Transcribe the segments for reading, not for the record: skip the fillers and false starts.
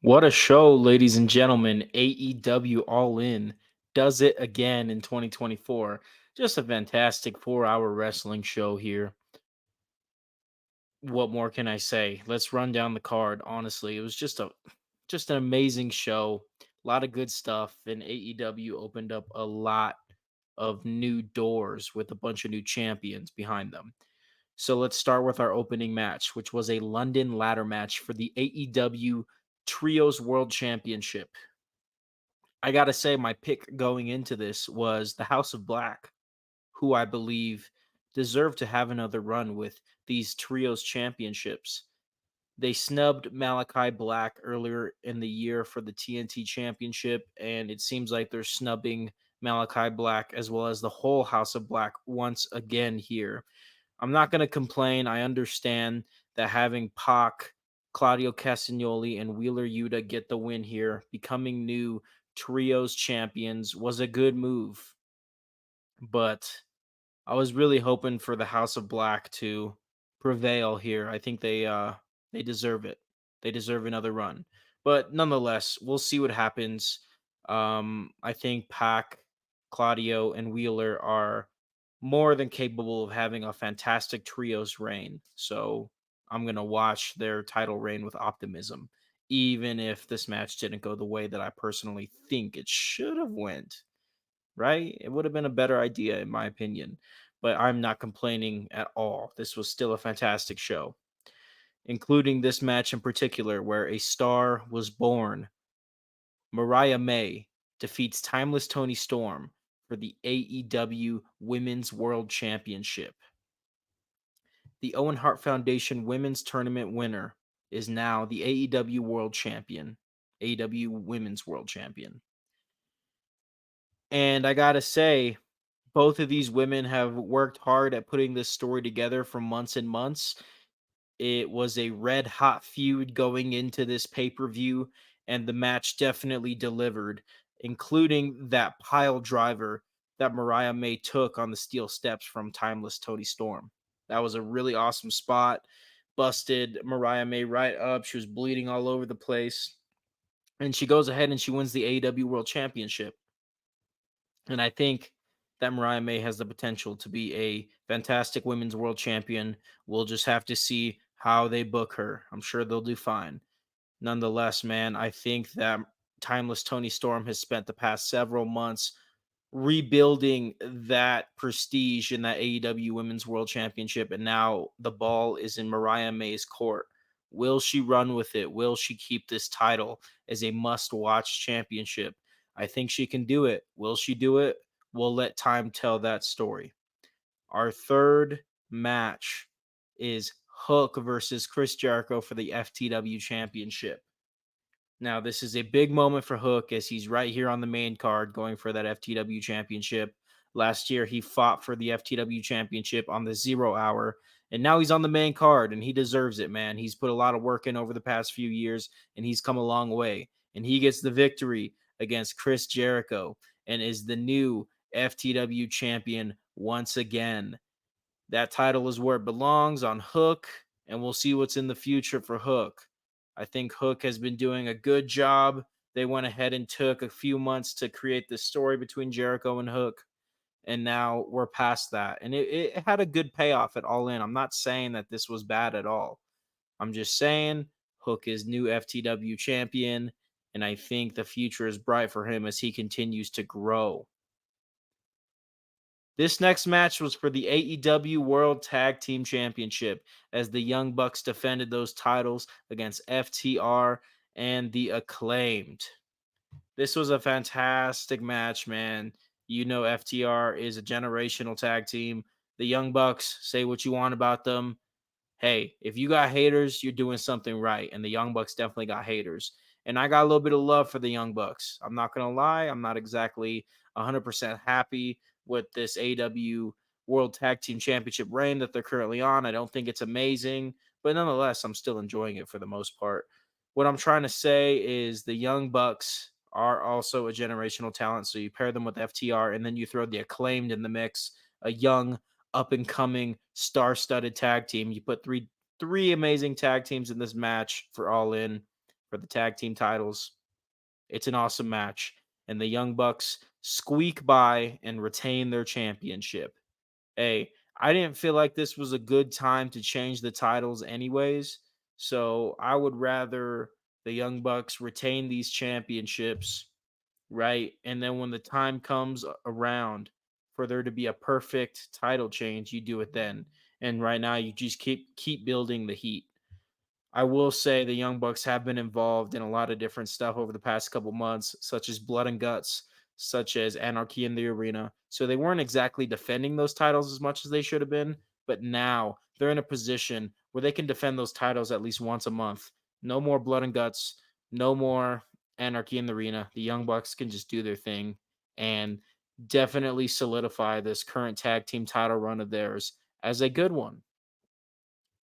What a show, ladies and gentlemen. AEW All In does it again in 2024. Just a fantastic 4-hour wrestling show here. What more can I say? Let's run down the card. Honestly, it was just an amazing show. A lot of good stuff, and AEW opened up a lot of new doors with a bunch of new champions behind them. So let's start with our opening match, which was a London ladder match for the AEW Trios World Championship. I gotta say, my pick going into this was the House of Black, who I believe deserve to have another run with these trios championships. They snubbed Malachi Black earlier in the year for the TNT championship, and it seems like they're snubbing Malachi Black as well as the whole House of Black once again here. I'm not going to complain. I understand that having Pac, Claudio Castagnoli, and Wheeler Yuta get the win here, becoming new trios champions, was a good move. But I was really hoping for the House of Black to prevail here. I think they deserve it. They deserve another run. But nonetheless, we'll see what happens. I think Pac, Claudio, and Wheeler are more than capable of having a fantastic trios reign. So I'm gonna watch their title reign with optimism, even if this match didn't go the way that I personally think it should have went, right? It would have been a better idea, in my opinion. But I'm not complaining at all. This was still a fantastic show, including this match in particular, where a star was born. Mariah May defeats Timeless Tony Storm for the AEW Women's World Championship. The Owen Hart Foundation Women's Tournament winner is now the AEW World Champion, AEW Women's World Champion. And I gotta say, both of these women have worked hard at putting this story together for months and months. It was a red hot feud going into this pay per view, and the match definitely delivered, including that pile driver that Mariah May took on the steel steps from Timeless Tony Storm. That was a really awesome spot. Busted Mariah May right up. She was bleeding all over the place. And she goes ahead and she wins the AEW World Championship. And I think that Mariah May has the potential to be a fantastic women's world champion. We'll just have to see how they book her. I'm sure they'll do fine. Nonetheless, man, I think that Timeless Tony Storm has spent the past several months rebuilding that prestige in that AEW Women's World Championship, and now the ball is in Mariah May's court. Will she run with it? Will she keep this title as a must watch championship? I think she can do it. Will she do it? We'll let time tell that story. Our third match is Hook versus Chris Jericho for the FTW Championship. Now, this is a big moment for Hook as he's right here on the main card going for that FTW championship. Last year, he fought for the FTW championship on the 0 hour, and now he's on the main card, and he deserves it, man. He's put a lot of work in over the past few years, and he's come a long way. And he gets the victory against Chris Jericho and is the new FTW champion once again. That title is where it belongs on Hook, and we'll see what's in the future for Hook. I think Hook has been doing a good job. They went ahead and took a few months to create this story between Jericho and Hook, and now we're past that. And it had a good payoff at All In. I'm not saying that this was bad at all. I'm just saying Hook is new FTW champion, and I think the future is bright for him as he continues to grow. This next match was for the AEW World Tag Team Championship as the Young Bucks defended those titles against FTR and the Acclaimed. This was a fantastic match, man. You know, FTR is a generational tag team. The Young Bucks, say what you want about them. Hey, if you got haters, you're doing something right. And the Young Bucks definitely got haters. And I got a little bit of love for the Young Bucks. I'm not going to lie. I'm not exactly 100% happy with this AW World Tag Team Championship reign that they're currently on. I don't think it's amazing, but nonetheless, I'm still enjoying it for the most part. What I'm trying to say is the Young Bucks are also a generational talent. So you pair them with FTR and then you throw the Acclaimed in the mix, a young up and coming star-studded tag team. You put three amazing tag teams in this match for All In. for the tag team titles. It's an awesome match, and the Young Bucks squeak by and retain their championship. Hey, I didn't feel like this was a good time to change the titles anyways, so I would rather the Young Bucks retain these championships, right? And then when the time comes around for there to be a perfect title change, you do it then. And right now you just keep building the heat. I will say the Young Bucks have been involved in a lot of different stuff over the past couple months, such as Blood and Guts, such as Anarchy in the Arena. So they weren't exactly defending those titles as much as they should have been, but now they're in a position where they can defend those titles at least once a month. No more Blood and Guts, no more Anarchy in the Arena. The Young Bucks can just do their thing and definitely solidify this current tag team title run of theirs as a good one.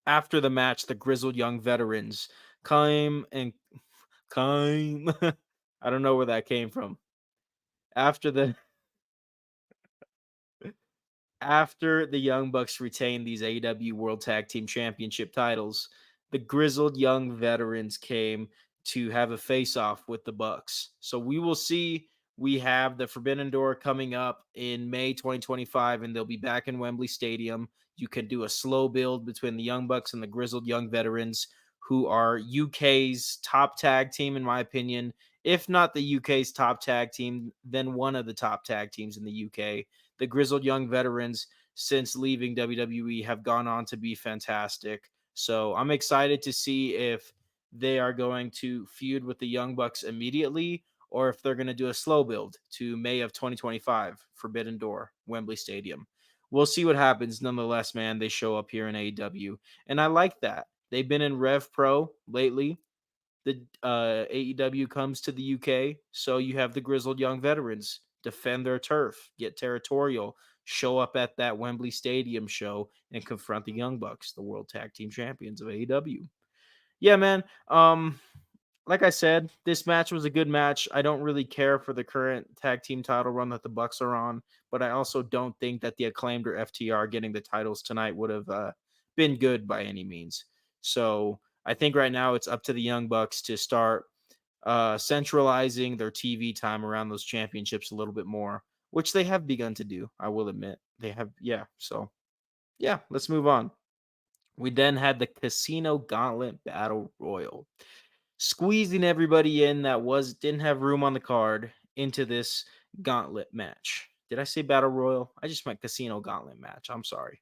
After the match, the grizzled young veterans came and came. I don't know where that came from. After the After the Young Bucks retain these AEW World Tag Team Championship titles, the grizzled young veterans came to have a face-off with the Bucks. So we will see. We have the Forbidden Door coming up in May 2025, and they'll be back in Wembley Stadium. You can do a slow build between the Young Bucks and the grizzled young veterans, who are UK's top tag team, in my opinion. If not the UK's top tag team, then one of the top tag teams in the UK. The grizzled young veterans, since leaving WWE, have gone on to be fantastic. So I'm excited to see if they are going to feud with the Young Bucks immediately or if they're going to do a slow build to May of 2025, Forbidden Door, Wembley Stadium. We'll see what happens. Nonetheless, man, they show up here in AEW, and I like that. They've been in Rev Pro lately. The AEW comes to the UK, so you have the grizzled young veterans defend their turf, get territorial, show up at that Wembley Stadium show, and confront the Young Bucks, the World Tag Team Champions of AEW. Yeah, man. Like I said, this match was a good match. I don't really care for the current tag team title run that the Bucks are on, but I also don't think that the Acclaimed or FTR getting the titles tonight would have been good by any means. So I think right now it's up to the Young Bucks to start centralizing their TV time around those championships a little bit more, which they have begun to do. I will admit they have. Yeah. So yeah, let's move on. We then had the Casino Gauntlet Battle Royal, squeezing everybody in that was didn't have room on the card into this gauntlet match. Did I say Battle Royal? I just meant Casino Gauntlet match. I'm sorry.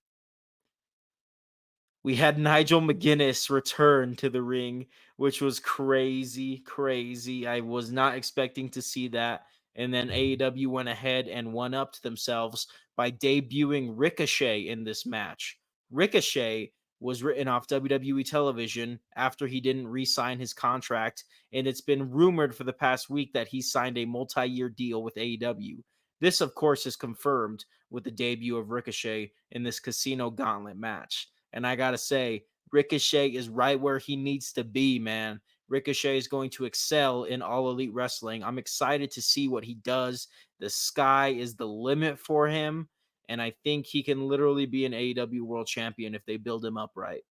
We had Nigel McGuinness return to the ring, which was crazy, crazy. I was not expecting to see that. And then AEW went ahead and one upped themselves by debuting Ricochet in this match. Ricochet was written off WWE television after he didn't re sign his contract. And it's been rumored for the past week that he signed a multi year deal with AEW. This, of course, is confirmed with the debut of Ricochet in this Casino Gauntlet match. And I gotta say, Ricochet is right where he needs to be, man. Ricochet is going to excel in All Elite Wrestling. I'm excited to see what he does. The sky is the limit for him. And I think he can literally be an AEW world champion if they build him up right.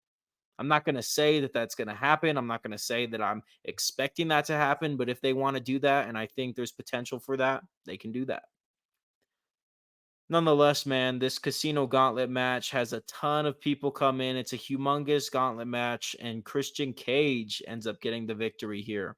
I'm not going to say that that's going to happen. I'm not going to say that I'm expecting that to happen. But if they want to do that, and I think there's potential for that, they can do that. Nonetheless, man, this Casino Gauntlet match has a ton of people come in. It's a humongous gauntlet match, and Christian Cage ends up getting the victory here.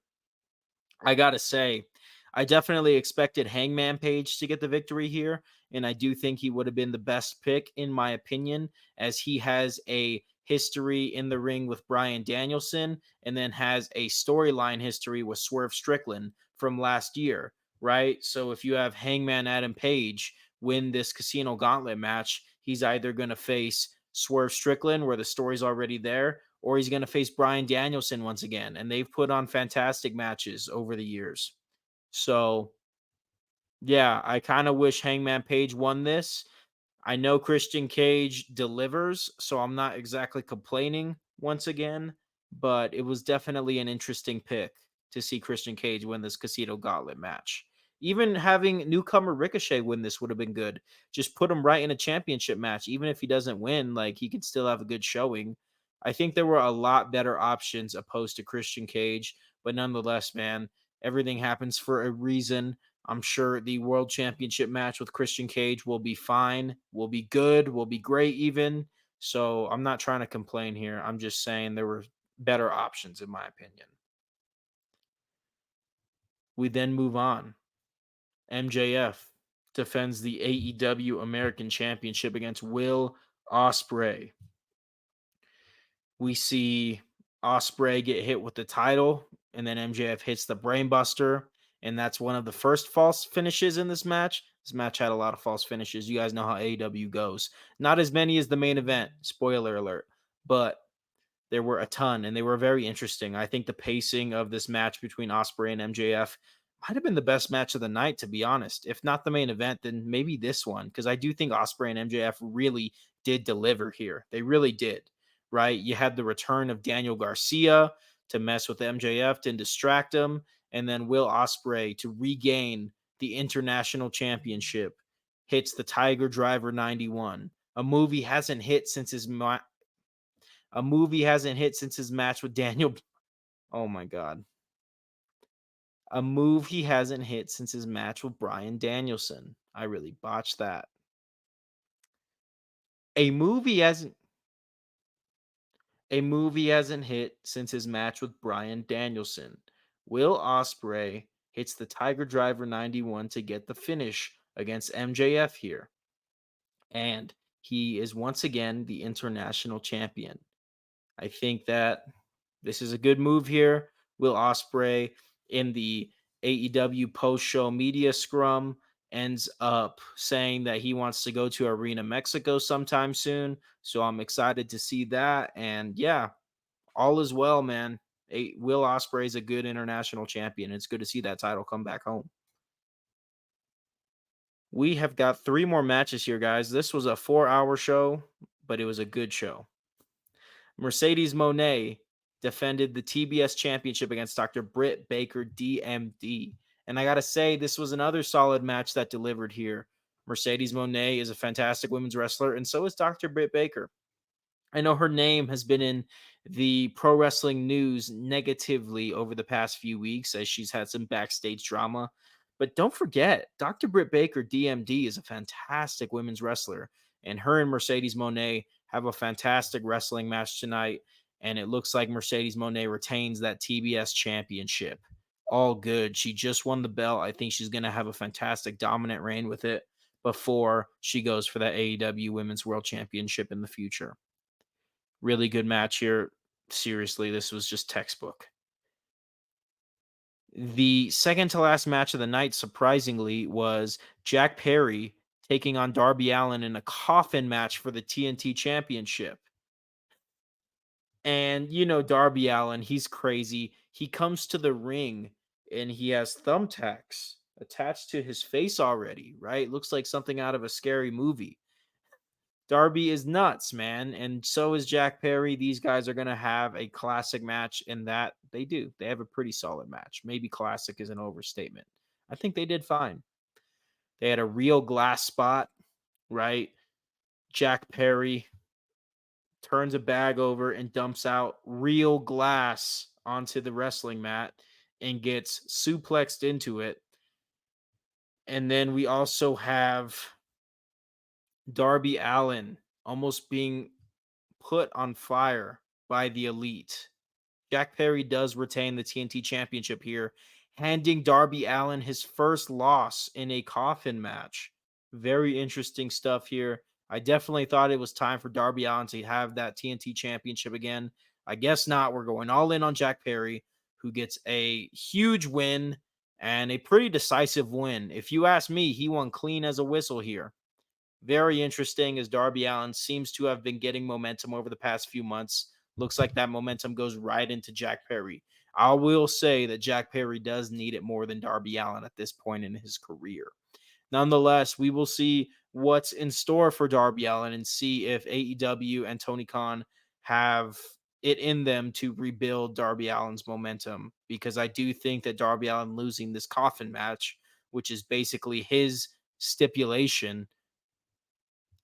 I gotta say, I definitely expected Hangman Page to get the victory here, and I do think he would have been the best pick, in my opinion, as he has a history in the ring with Bryan Danielson and then has a storyline history with Swerve Strickland from last year, right? So if you have Hangman Adam Page win this Casino Gauntlet match, he's either going to face Swerve Strickland, where the story's already there, or he's going to face Bryan Danielson once again. And they've put on fantastic matches over the years. So, yeah, I kind of wish Hangman Page won this. I know Christian Cage delivers, so I'm not exactly complaining once again, but it was definitely an interesting pick to see Christian Cage win this Casino Gauntlet match. Even having newcomer Ricochet win this would have been good. Just put him right in a championship match. Even if he doesn't win, like he could still have a good showing. I think there were a lot better options opposed to Christian Cage, But nonetheless, man, everything happens for a reason. I'm sure the world championship match with Christian Cage will be fine, will be good, will be great, even. So I'm not trying to complain here. I'm just saying there were better options, in my opinion. We then move on. MJF defends the AEW American Championship against Will Ospreay. We see Osprey get hit with the title, and then MJF hits the brainbuster, and that's one of the first false finishes in this match. This match had a lot of false finishes. You guys know how AEW goes. Not as many as the main event, spoiler alert, but there were a ton, and they were very interesting. I think the pacing of this match between Osprey and MJF might have been the best match of the night, to be honest. If not the main event, then maybe this one, because I do think Osprey and MJF really did deliver here. They really did, right? You had the return of Daniel Garcia to mess with MJF to distract him, and then Will Osprey to regain the international championship hits the Tiger Driver 91. A movie hasn't hit since his match with Daniel. Oh my God. A move he hasn't hit since his match with Brian Danielson. I really botched that. A move he hasn't a move he hasn't hit since his match with Brian Danielson. Will Ospreay hits the Tiger Driver 91 to get the finish against MJF here. And he is once again the international champion. I think that this is a good move here. Will Ospreay in the AEW post-show media scrum ends up saying that he wants to go to Arena Mexico sometime soon. So I'm excited to see that. And yeah, all is well, man. Will Ospreay is a good international champion. It's good to see that title come back home. We have got 3 more matches here, guys. This was a 4-hour show, but it was a good show. Mercedes Monet defended the TBS championship against Dr. Britt Baker, DMD. And I got to say, this was another solid match that delivered here. Mercedes Monet is a fantastic women's wrestler, and so is Dr. Britt Baker. I know her name has been in the pro wrestling news negatively over the past few weeks as she's had some backstage drama. But don't forget, Dr. Britt Baker, DMD, is a fantastic women's wrestler. And her and Mercedes Monet have a fantastic wrestling match tonight. And it looks like Mercedes Monet retains that TBS championship. All good. She just won the belt. I think she's going to have a fantastic dominant reign with it before she goes for that AEW Women's World Championship in the future. Really good match here. Seriously, this was just textbook. The second to last match of the night, surprisingly, was Jack Perry taking on Darby Allin in a coffin match for the TNT Championship. And you know, Darby Allin, he's crazy. He comes to the ring and he has thumbtacks attached to his face already, right? Looks like something out of a scary movie. Darby is nuts, man, and so is Jack Perry. These guys are going to have a classic match, and that they do. They have a pretty solid match. Maybe classic is an overstatement. I think they did fine. They had a real glass spot, right? Jack Perry turns a bag over and dumps out real glass onto the wrestling mat and gets suplexed into it. And then we also have Darby Allin almost being put on fire by the Elite. Jack Perry does retain the TNT Championship here, handing Darby Allin his first loss in a coffin match. Very interesting stuff here. I definitely thought it was time for Darby Allin to have that TNT Championship again. I guess not. We're going all in on Jack Perry, who gets a huge win and a pretty decisive win. If you ask me, he won clean as a whistle here. Very interesting as Darby Allin seems to have been getting momentum over the past few months. Looks like that momentum goes right into Jack Perry. I will say that Jack Perry does need it more than Darby Allin at this point in his career. Nonetheless, we will see what's in store for Darby Allin and see if AEW and Tony Khan have it in them to rebuild Darby Allin's momentum, because I do think that Darby Allin losing this coffin match, which is basically his stipulation,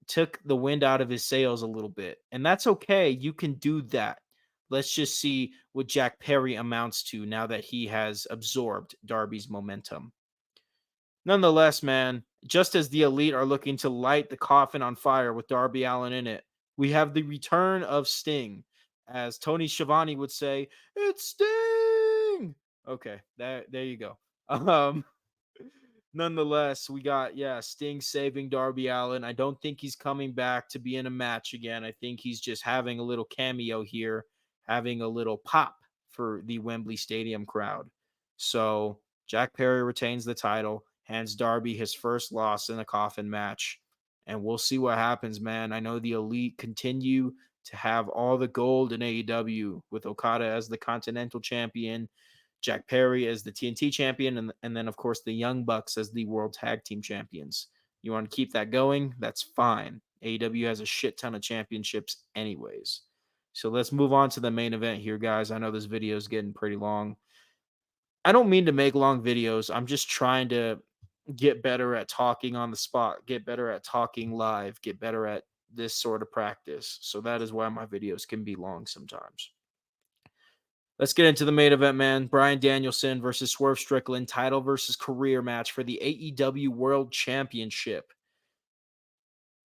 took the wind out of his sails a little bit. And that's okay. You can do that. Let's just see what Jack Perry amounts to now that he has absorbed Darby's momentum. Nonetheless, man, just as the Elite are looking to light the coffin on fire with Darby Allin in it, we have the return of Sting. As Tony Schiavone would say, it's Sting. Okay, there you go. Um, Nonetheless, we got Sting saving Darby Allin. I don't think he's coming back to be in a match again. I think he's just having a little cameo here, having a little pop for the Wembley Stadium crowd. So Jack Perry retains the title, hands Darby his first loss in a coffin match, and we'll see what happens, man. I know the Elite continue to have all the gold in AEW with Okada as the Continental Champion, Jack Perry as the TNT champion, and then, of course, the Young Bucks as the World Tag Team champions. You want to keep that going? That's fine. AEW has a shit ton of championships, anyways. So let's move on to the main event here, guys. I know this video is getting pretty long. I don't mean to make long videos. I'm just trying to get better at talking on the spot, get better at talking live, get better at this sort of practice. So that is why my videos can be long sometimes. Let's get into the main event, man. Bryan Danielson versus Swerve Strickland, title versus career match for the AEW World Championship.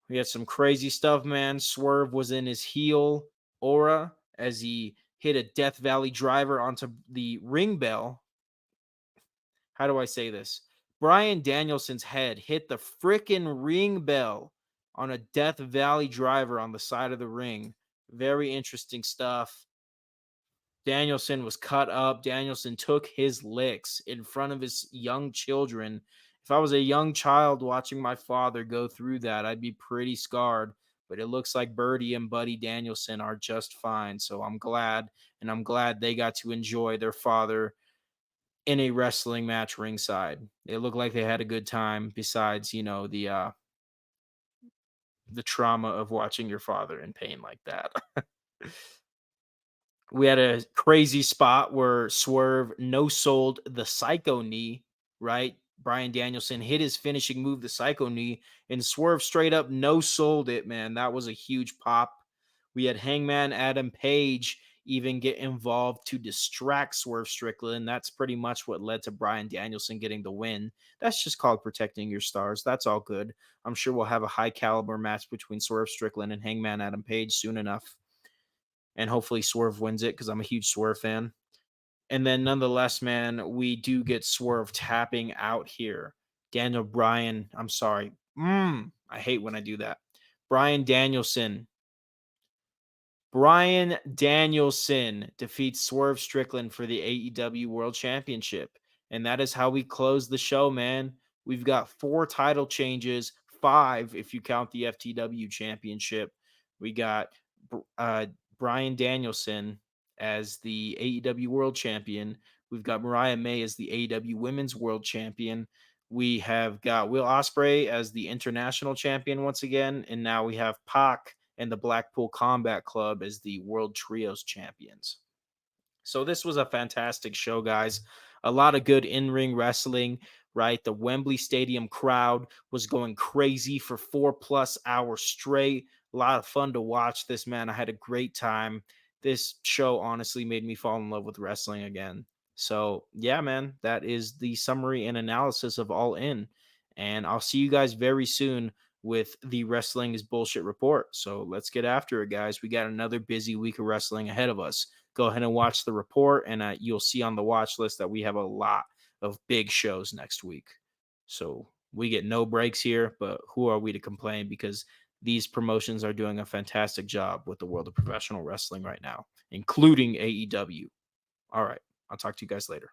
We had some crazy stuff, man. Swerve was in his heel aura as he hit a Death Valley driver onto the ring bell. How do I say this? Bryan Danielson's head hit the freaking ring bell on a Death Valley driver on the side of the ring. Very interesting stuff. Danielson was cut up. Danielson took his licks in front of his young children. If I was a young child watching my father go through that, I'd be pretty scarred. But it looks like Birdie and Buddy Danielson are just fine. So I'm glad, and I'm glad they got to enjoy their father in a wrestling match ringside. It looked like they had a good time, besides, the trauma of watching your father in pain like that. We had a crazy spot where Swerve no sold the Psycho knee, right? Bryan Danielson hit his finishing move, the Psycho knee, and Swerve straight up no sold it, man. That was a huge pop. We had Hangman Adam Page even get involved to distract Swerve Strickland. That's pretty much what led to Bryan Danielson getting the win. That's just called protecting your stars. That's all good. I'm sure we'll have a high caliber match between Swerve Strickland and Hangman Adam Page soon enough, and hopefully Swerve wins it because I'm a huge Swerve fan. And then nonetheless, man, we do get Swerve tapping out here. Daniel Bryan, I'm sorry. I hate when I do that. Bryan Danielson. Bryan Danielson defeats Swerve Strickland for the AEW World Championship. And that is how we close the show, man. We've got 4 title changes, 5 if you count the FTW Championship. We got uh, Bryan Danielson as the AEW World Champion. We've got Mariah May as the AEW Women's World Champion. We have got Will Ospreay as the International Champion once again. And now we have Pac and the Blackpool Combat Club as the World Trios Champions. So this was a fantastic show, guys. A lot of good in-ring wrestling, right? The Wembley Stadium crowd was going crazy for 4+ hours straight. A lot of fun to watch this, man. I had a great time. This show honestly made me fall in love with wrestling again. So, yeah, man, that is the summary and analysis of All In. And I'll see you guys very soon with the Wrestling is Bullshit report. So let's get after it, guys. We got another busy week of wrestling ahead of us. Go ahead and watch the report, and you'll see on the watch list that we have a lot of big shows next week. So we get no breaks here, but who are we to complain? Because these promotions are doing a fantastic job with the world of professional wrestling right now, including AEW. All right. I'll talk to you guys later.